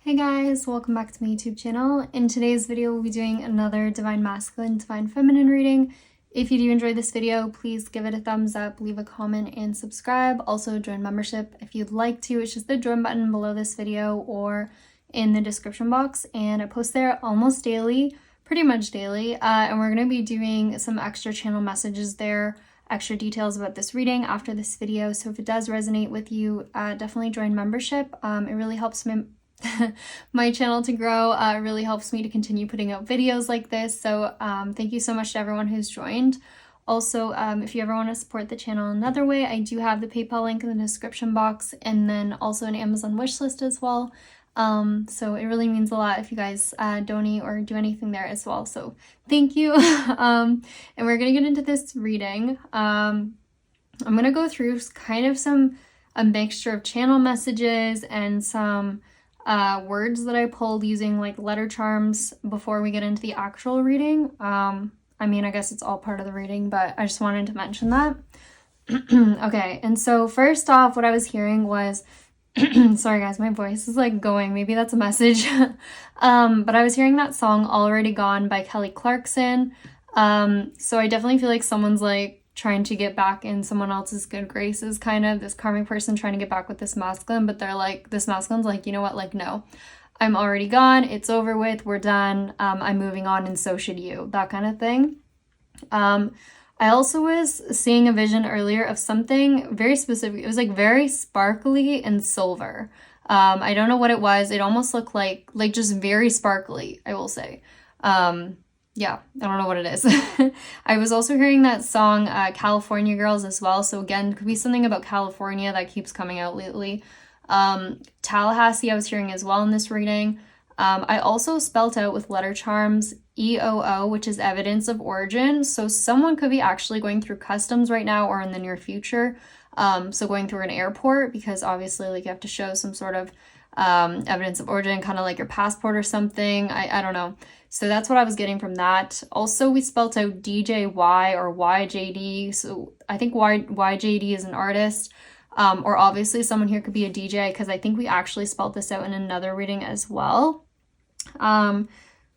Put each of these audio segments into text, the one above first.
Hey guys, welcome back to my YouTube channel. In today's video, we'll be doing another Divine Masculine, Divine Feminine reading. If you do enjoy this video, please give it a thumbs up, leave a comment, and subscribe. Also, join membership if you'd like to. It's just the join button below this video or in the description box. And I post there almost daily, pretty much daily. And we're going to be doing some extra channel messages there, extra details about this reading after this video. So if it does resonate with you, definitely join membership. It really helps me my channel to grow. It really helps me to continue putting out videos like this. So thank you so much to everyone who's joined. Also, if you ever want to support the channel another way, I do have the PayPal link in the description box and then also an Amazon wishlist as well. So it really means a lot if you guys donate or do anything there as well. So thank you. And we're going to get into this reading. I'm going to go through kind of a mixture of channel messages and some words that I pulled using like letter charms before we get into the actual reading. I mean, I guess it's all part of the reading, but I just wanted to mention that. Okay, and so first off, what I was hearing was, sorry guys, my voice is like going, maybe that's a message. But I was hearing that song Already Gone by Kelly Clarkson. So I definitely feel like someone's like trying to get back in someone else's good graces, kind of this karmic person trying to get back with this masculine, but they're like, this masculine's like, you know what, like, no, I'm already gone, it's over with, we're done, I'm moving on, and so should you, that kind of thing. I also was seeing a vision earlier of something very specific. It was like very sparkly and silver. I don't know what it was. It almost looked like just very sparkly, I will say. Yeah, I don't know what it is. I was also hearing that song, California Girls as well. So again, could be something about California that keeps coming out lately. Tallahassee I was hearing as well in this reading. I also spelt out with letter charms EOO, which is evidence of origin. So someone could be actually going through customs right now or in the near future. So going through an airport, because obviously like you have to show some sort of evidence of origin, kind of like your passport or something. I don't know. So that's what I was getting from that. Also, we spelt out DJY or YJD. So I think YJD is an artist, or obviously someone here could be a DJ, because I think we actually spelt this out in another reading as well.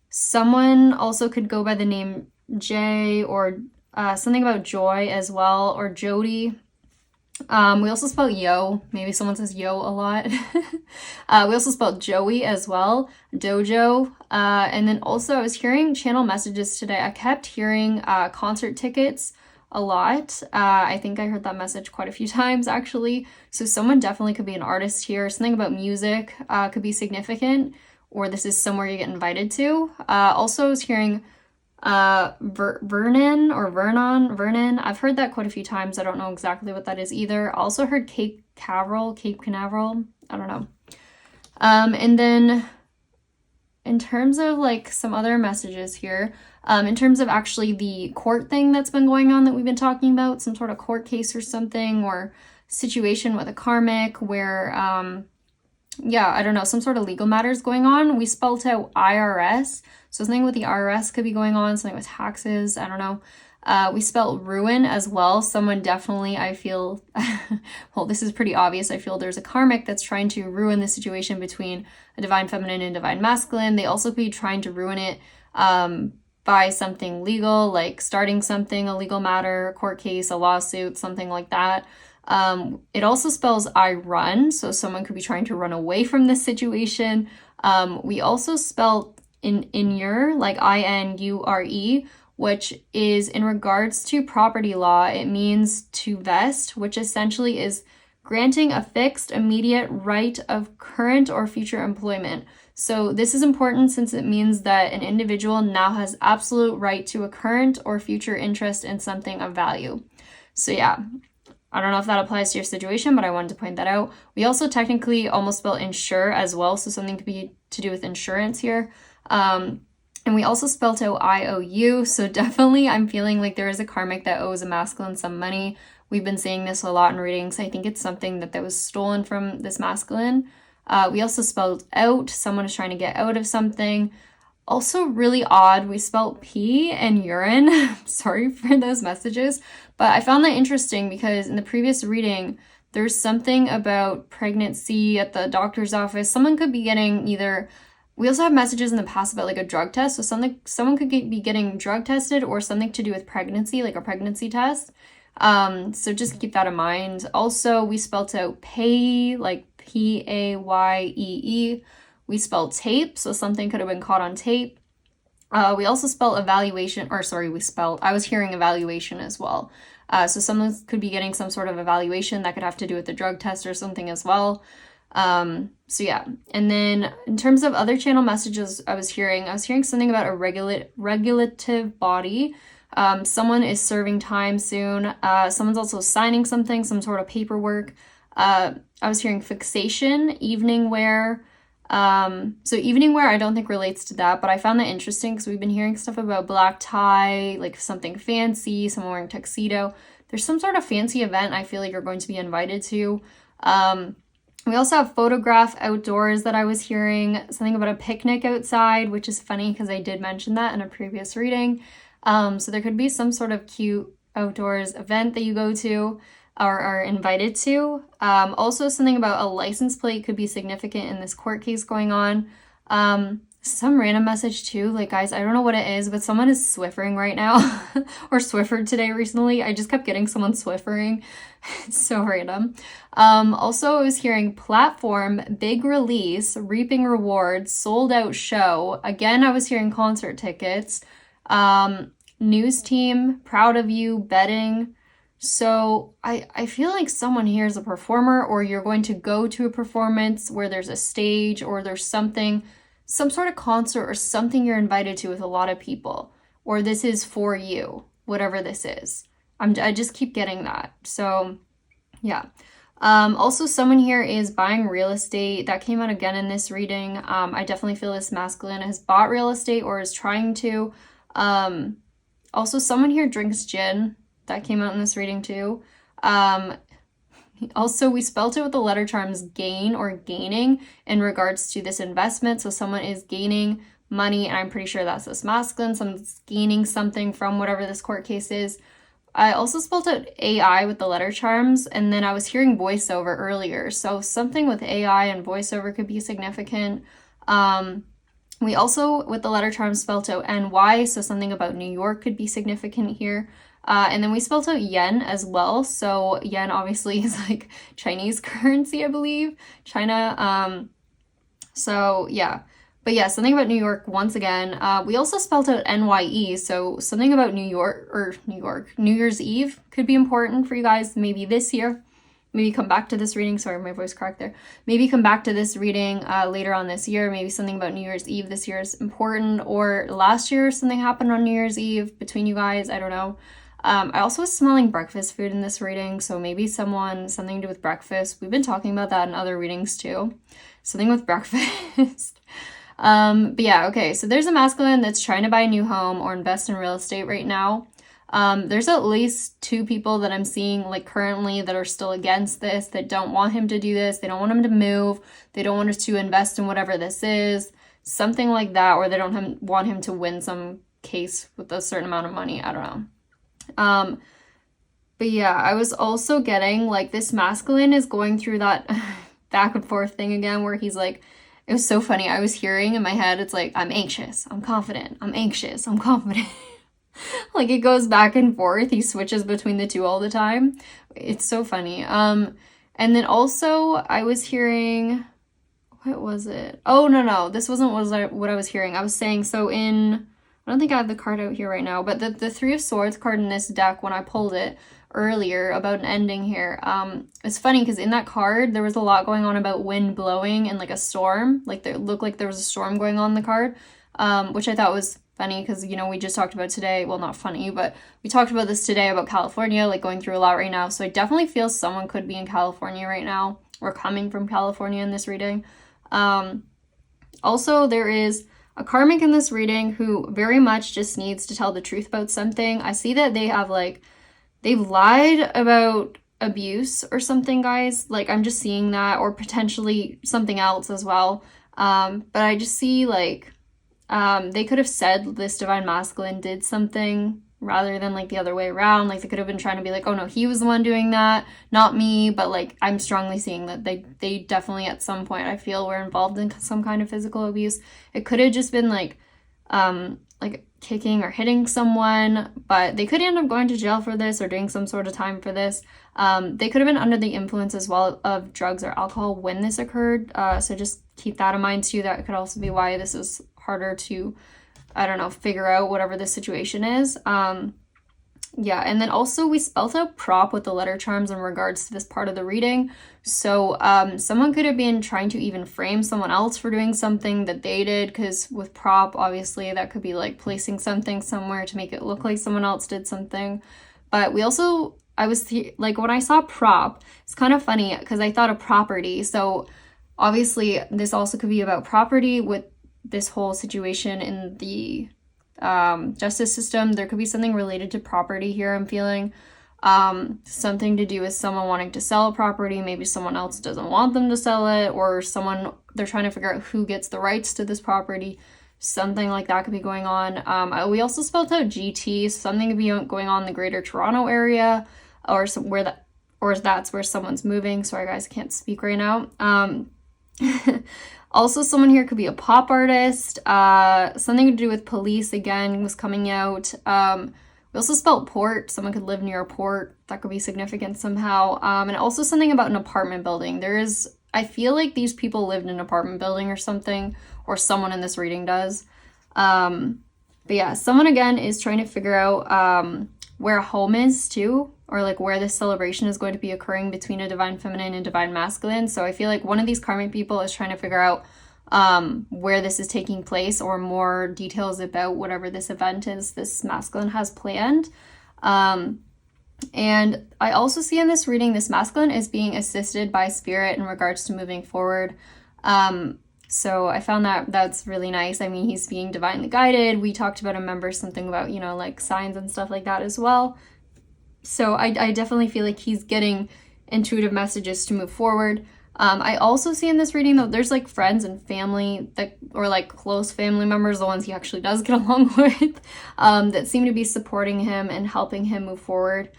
Someone also could go by the name Jay, or something about joy as well, or Jody. We also spelled yo. Maybe someone says yo a lot. We also spelled Joey as well, dojo. And then also I was hearing channel messages today. I kept hearing concert tickets a lot. I think I heard that message quite a few times actually. So someone definitely could be an artist here. Something about music could be significant, or this is somewhere you get invited to. Also I was hearing Vernon. I've heard that quite a few times. I don't know exactly what that is either. I also heard Cape Canaveral. I don't know. And then in terms of like some other messages here, in terms of actually the court thing that's been going on that we've been talking about, some sort of court case or something, or situation with a karmic where, yeah, I don't know, some sort of legal matters going on. We spelled out IRS. So something with the IRS could be going on, something with taxes, I don't know. We spelled ruin as well. Someone definitely, I feel, well, this is pretty obvious. I feel there's a karmic that's trying to ruin the situation between a divine feminine and divine masculine. They also could be trying to ruin it by something legal, like starting something, a legal matter, a court case, a lawsuit, something like that. It also spells I run, so someone could be trying to run away from this situation. We also spelled inure, like INURE, which is in regards to property law. It means to vest, which essentially is granting a fixed, immediate right of current or future employment. So this is important since it means that an individual now has absolute right to a current or future interest in something of value. So yeah, I don't know if that applies to your situation, but I wanted to point that out. We also technically almost spell insure as well, so something could be to do with insurance here. And we also spelled out IOU, so definitely I'm feeling like there is a karmic that owes a masculine some money. We've been seeing this a lot in readings. I think it's something that was stolen from this masculine. We also spelled out, someone is trying to get out of something. Also really odd, we spelled pee and urine. Sorry for those messages, but I found that interesting because in the previous reading, There's something about pregnancy at the doctor's office. Someone could be getting either, we also have messages in the past about like a drug test. So someone could be getting drug tested or something to do with pregnancy, like a pregnancy test. So just keep that in mind. Also, we spelled out pay, like P-A-Y-E-E. We spelled tape, so something could have been caught on tape. We also spelled evaluation, or sorry, I was hearing evaluation as well. So someone could be getting some sort of evaluation that could have to do with the drug test or something as well. So yeah. And then in terms of other channel messages I was hearing something about a regulative body. Someone is serving time soon. Someone's also signing something, some sort of paperwork. I was hearing fixation, evening wear. So evening wear I don't think relates to that, but I found that interesting because we've been hearing stuff about black tie, like something fancy, someone wearing tuxedo. There's some sort of fancy event I feel like you're going to be invited to. We also have photograph outdoors that I was hearing, something about a picnic outside, which is funny because I did mention that in a previous reading. So there could be some sort of cute outdoors event that you go to or are invited to. Also something about a license plate could be significant in this court case going on. Some random message too, like guys, I don't know what it is, but someone is Swiffering right now or Swiffered today recently. I just kept getting someone Swiffering. It's so random. Also I was hearing platform, big release, reaping rewards, sold out show. Again, I was hearing concert tickets, news team, proud of you, betting. So I feel like someone here is a performer, or you're going to go to a performance where there's a stage or there's something, some sort of concert or something you're invited to with a lot of people, or this is for you, whatever this is. I just keep getting that. So yeah. Also someone here is buying real estate. That came out again in this reading. I definitely feel this masculine has bought real estate or is trying to. Also someone here drinks gin. That came out in this reading too. Also, we spelled it with the letter charms gain or gaining in regards to this investment. So someone is gaining money, and I'm pretty sure that's this masculine. Someone's gaining something from whatever this court case is. I also spelled out AI with the letter charms, and then I was hearing voiceover earlier. So something with AI and voiceover could be significant. We also, with the letter charms, spelled out NY, so something about New York could be significant here. And then we spelled out yen as well. So yen obviously is like Chinese currency, I believe. China. So yeah. But yeah, something about New York once again. We also spelled out NYE. So something about New Year's Eve could be important for you guys maybe this year. Maybe come back to this reading. Sorry, my voice cracked there. Maybe come back to this reading later on this year. Maybe something about New Year's Eve this year is important. Or last year something happened on New Year's Eve between you guys. I don't know. I also was smelling breakfast food in this reading, so maybe something to do with breakfast. We've been talking about that in other readings too. Something with breakfast. But yeah, okay, so there's a masculine that's trying to buy a new home or invest in real estate right now. There's at least 2 people that I'm seeing like currently that are still against this, that don't want him to do this. They don't want him to move. They don't want us to invest in whatever this is. Something like that, or they don't want him to win some case with a certain amount of money. I don't know. But yeah, I was also getting like this masculine is going through that back and forth thing again where he's like, it was so funny. I was hearing in my head, it's like, I'm anxious, I'm confident, I'm anxious, I'm confident. Like it goes back and forth. He switches between the two all the time. It's so funny. And then also I was hearing, what was it? Oh, no, this wasn't what I was hearing. I was saying, so I don't think I have the card out here right now, but the 3 of Swords card in this deck, when I pulled it earlier about an ending here, it's funny because in that card, there was a lot going on about wind blowing and like a storm. Like it looked like there was a storm going on in the card, which I thought was funny because, you know, we just talked about today, well, not funny, but we talked about this today about California, like going through a lot right now. So I definitely feel someone could be in California right now or coming from California in this reading. Also, there is a karmic in this reading who very much just needs to tell the truth about something. I see that they have they've lied about abuse or something, guys. Like I'm just seeing that, or potentially something else as well. But I just see they could have said this divine masculine did something rather than like the other way around. Like they could have been trying to be like, oh no, he was the one doing that, not me. But like I'm strongly seeing that they definitely at some point I feel were involved in some kind of physical abuse. It could have just been like kicking or hitting someone, but they could end up going to jail for this or doing some sort of time for this. They could have been under the influence as well of drugs or alcohol when this occurred. So just keep that in mind too. That could also be why this is harder to, I don't know, figure out whatever the situation is. Yeah, and then also we spelled out prop with the letter charms in regards to this part of the reading. So someone could have been trying to even frame someone else for doing something that they did, because with prop, obviously, that could be like placing something somewhere to make it look like someone else did something. But we also, like when I saw prop, it's kind of funny because I thought of property. So obviously this also could be about property with this whole situation in the justice system. There could be something related to property here, I'm feeling. Something to do with someone wanting to sell a property. Maybe someone else doesn't want them to sell it, or they're trying to figure out who gets the rights to this property. Something like that could be going on. We also spelled out GT, so something could be going on in the Greater Toronto area, or that's where someone's moving. Sorry guys, I can't speak right now. Also, someone here could be a pop artist. Something to do with police, again, was coming out. We also spelled port. Someone could live near a port. That could be significant somehow. And also something about an apartment building. I feel like these people lived in an apartment building or something, or someone in this reading does. But yeah, someone, again, is trying to figure out where a home is, too, or like where this celebration is going to be occurring between a divine feminine and divine masculine. So I feel like one of these karmic people is trying to figure out where this is taking place, or more details about whatever this event is this masculine has planned. And I also see in this reading, this masculine is being assisted by spirit in regards to moving forward. So I found that's really nice. I mean, he's being divinely guided. We talked about, remember, something about, like signs and stuff like that as well. So I definitely feel like he's getting intuitive messages to move forward. I also see in this reading, though, there's like friends and family or like close family members, the ones he actually does get along with, that seem to be supporting him and helping him move forward.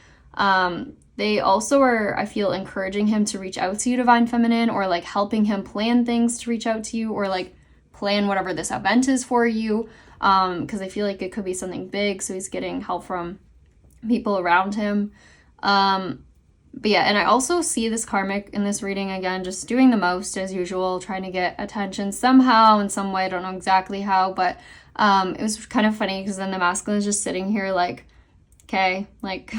They also are, I feel, encouraging him to reach out to you, divine feminine, or like helping him plan things to reach out to you, or like plan whatever this event is for you. Because I feel like it could be something big, so he's getting help from people around him. But yeah, and I also see this karmic in this reading, again, just doing the most as usual, trying to get attention somehow, in some way. I don't know exactly how, but it was kind of funny because then the masculine is just sitting here like, okay, like,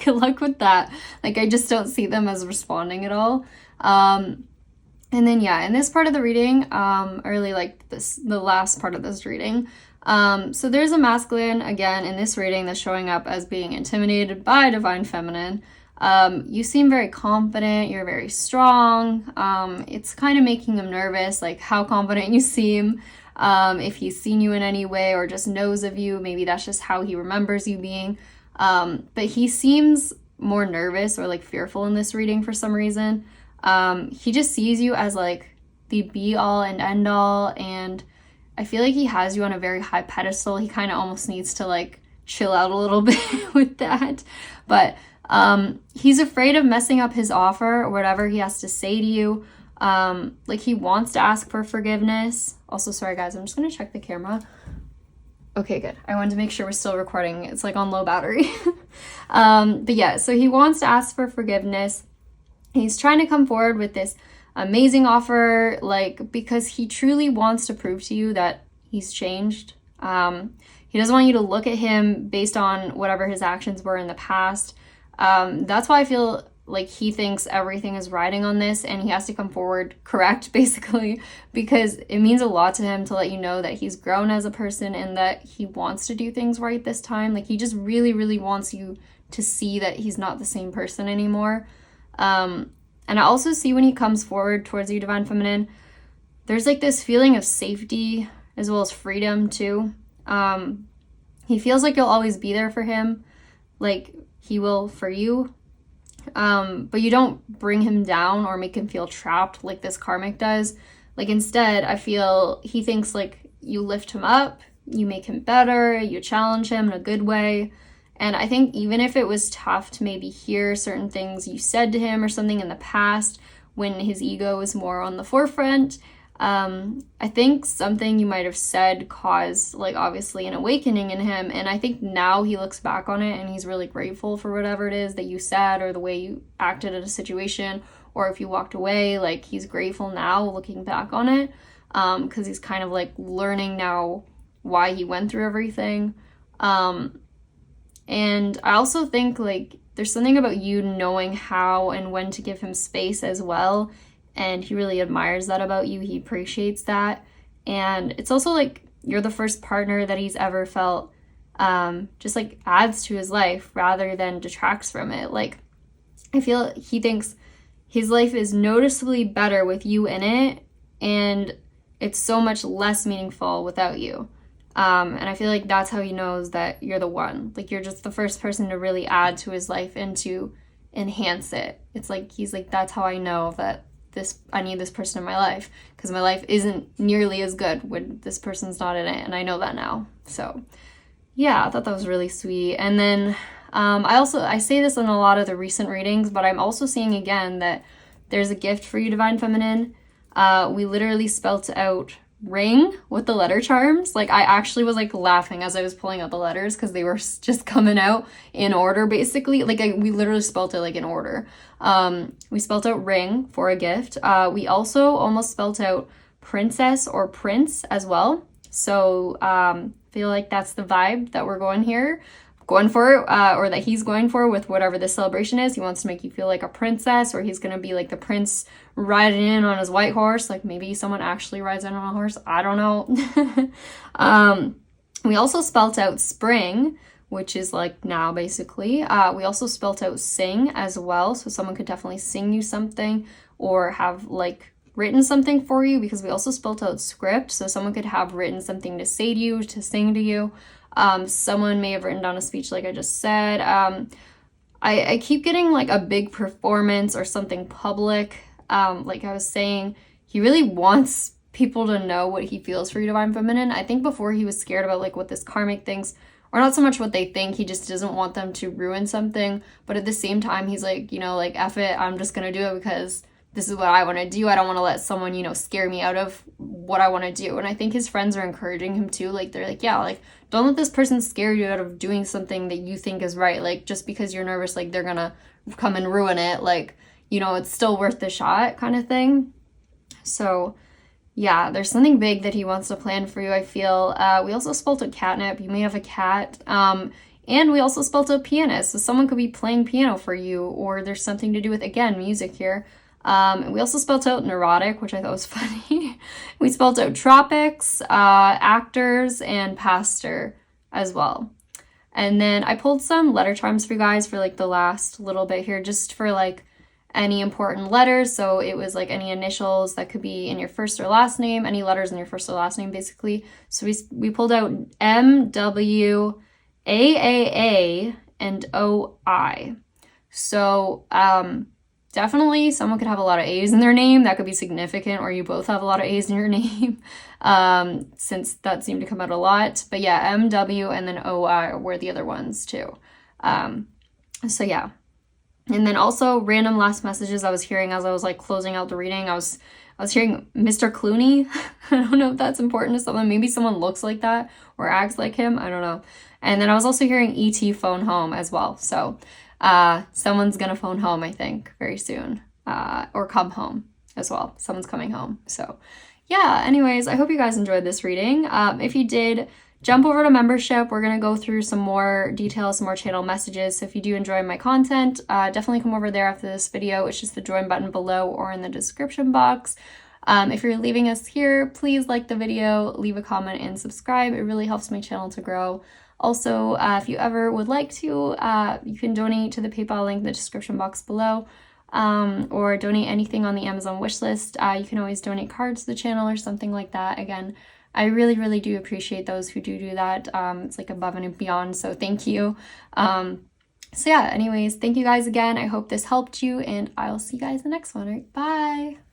good luck with that. Like, I just don't see them as responding at all. And then, yeah, in this part of the reading, I really like the last part of this reading. So there's a masculine, again, in this reading that's showing up as being intimidated by divine feminine. You seem very confident, you're very strong. It's kind of making him nervous, like how confident you seem. If he's seen you in any way or just knows of you, maybe that's just how he remembers you being. But he seems more nervous or like fearful in this reading for some reason. He just sees you as like the be all and end all, and I feel like he has you on a very high pedestal. He kind of almost needs to like chill out a little bit with that. But he's afraid of messing up his offer or whatever he has to say to you. Like he wants to ask for forgiveness. Also, sorry guys, I'm just gonna check the camera. Okay, good. I wanted to make sure we're still recording. It's like on low battery. But yeah, so he wants to ask for forgiveness. He's trying to come forward with this amazing offer, like, because he truly wants to prove to you that he's changed. He doesn't want you to look at him based on whatever his actions were in the past. That's why I feel like he thinks everything is riding on this, and he has to come forward correct, basically, because it means a lot to him to let you know that he's grown as a person and that he wants to do things right this time. Like, he just really, really wants you to see that he's not the same person anymore. And I also see when he comes forward towards you, divine feminine, there's like this feeling of safety as well as freedom too. He feels like you'll always be there for him, like he will for you. But you don't bring him down or make him feel trapped like this karmic does. Like, instead, I feel he thinks like you lift him up, you make him better, you challenge him in a good way. And I think even if it was tough to maybe hear certain things you said to him or something in the past when his ego was more on the forefront, I think something you might have said caused, like, obviously an awakening in him. And I think now he looks back on it and he's really grateful for whatever it is that you said or the way you acted in a situation, or if you walked away, like, he's grateful now looking back on it, because he's kind of like learning now why he went through everything. And I also think, like, there's something about you knowing how and when to give him space as well. And he really admires that about you. He appreciates that. And it's also like you're the first partner that he's ever felt just like adds to his life rather than detracts from it. Like, I feel he thinks his life is noticeably better with you in it, and it's so much less meaningful without you. And I feel like that's how he knows that you're the one. Like, you're just the first person to really add to his life and to enhance it. It's like, he's like, that's how I know that I need this person in my life, because my life isn't nearly as good when this person's not in it, and I know that now. So yeah, I thought that was really sweet. And then I say this in a lot of the recent readings, but I'm also seeing again that there's a gift for you, Divine Feminine. We literally spelt out ring with the letter charms. Like, I actually was like laughing as I was pulling out the letters because they were just coming out in order, basically. Like, we literally spelt it like in order. We spelt out ring for a gift. We also almost spelt out princess or prince as well. So feel like that's the vibe that we're going for, or that he's going for with whatever this celebration is. He wants to make you feel like a princess, or he's going to be like the prince riding in on his white horse. Like, maybe someone actually rides in on a horse. I don't know. We also spelt out spring, which is like now, basically. We also spelt out sing as well. So someone could definitely sing you something or have like written something for you, because we also spelt out script. So someone could have written something to say to you, to sing to you. Someone may have written down a speech like I just said. I keep getting like a big performance or something public. Like I was saying, he really wants people to know what he feels for you, Divine Feminine. I think before he was scared about like what this karmic thinks, or not so much what they think, he just doesn't want them to ruin something. But at the same time, he's like, you know, like, F it, I'm just gonna do it because this is what I want to do. I don't want to let someone, you know, scare me out of what I want to do. And I think his friends are encouraging him too. Like, they're like, yeah, like, don't let this person scare you out of doing something that you think is right. Like, just because you're nervous, like, they're gonna come and ruin it. Like, you know, it's still worth the shot, kind of thing. So yeah, there's something big that he wants to plan for you, I feel. We also spelled out catnip. You may have a cat. And we also spelled out pianist. So someone could be playing piano for you, or there's something to do with, again, music here. We also spelled out neurotic, which I thought was funny. We spelled out tropics, actors, and pastor as well. And then I pulled some letter charms for you guys for like the last little bit here, just for like any important letters. So it was like any initials that could be in your first or last name, any letters in your first or last name, basically. So we pulled out M, W, A, and O-I. So definitely someone could have a lot of A's in their name. That could be significant, or you both have a lot of A's in your name, since that seemed to come out a lot. But yeah, M, W, and then O-I were the other ones too. So yeah. And then also random last messages I was hearing as I was like closing out the reading. I was hearing Mr. Clooney. I don't know if that's important to someone. Maybe someone looks like that or acts like him. I don't know. And then I was also hearing E.T. phone home as well. So someone's gonna phone home, I think, very soon, or come home as well. Someone's coming home. So yeah, anyways, I hope you guys enjoyed this reading. If you did, jump over to membership. We're gonna go through some more details, some more channel messages. So if you do enjoy my content, definitely come over there after this video. It's just the join button below or in the description box. If you're leaving us here, please like the video, leave a comment, and subscribe. It really helps my channel to grow. Also, if you ever would like to, you can donate to the PayPal link in the description box below, or donate anything on the Amazon wishlist. You can always donate cards to the channel or something like that. Again, I really, really do appreciate those who do that. It's like above and beyond, so thank you. So yeah, anyways, thank you guys again. I hope this helped you, and I'll see you guys in the next one. All right, bye!